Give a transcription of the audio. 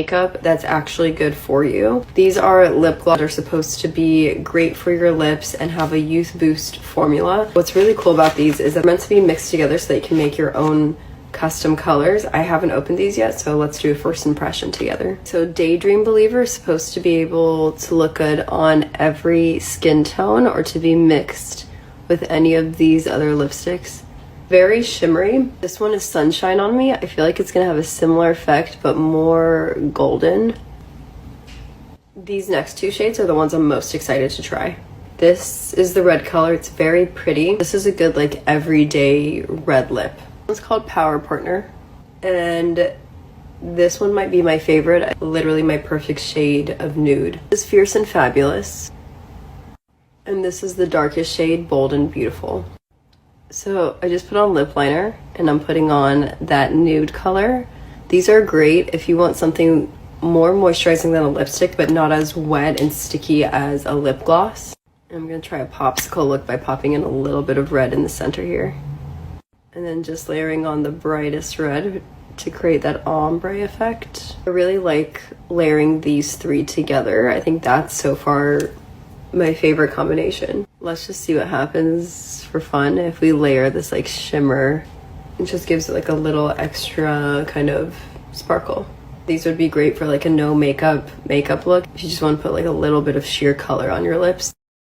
makeup that's actually good for you. These are lip gloss that are supposed to be great for your lips and have a youth boost formula. What's really cool about these is they're meant to be mixed together so that you can make your own custom colors. I haven't opened these yet, so let's do a first impression together. So Daydream Believer is supposed to be able to look good on every skin tone or to be mixed with any of these other lipsticks. Very shimmery. This one is Sunshine on Me. I feel like it's gonna have a similar effect but more golden. These next two shades are the ones I'm most excited to try. This is the red color. It's very pretty. This is a good like everyday red lip. It's called Power Partner, and this one might be my favorite. Literally my perfect shade of nude. This is Fierce and Fabulous, and this is the darkest shade, Bold and Beautiful. So I just put on lip liner and I'm putting on that nude color. These are great if you want something more moisturizing than a lipstick but not as wet and sticky as a lip gloss. I'm gonna try a popsicle look by popping in a little bit of red in the center here. And then just layering on the brightest red to create that ombre effect. I really like layering these three together. I think that's so far my favorite combination. Let's just see what happens for fun if we layer this like shimmer. It just gives it like a little extra kind of sparkle. These would be great for like a no makeup look if you just want to put like a little bit of sheer color on your lips.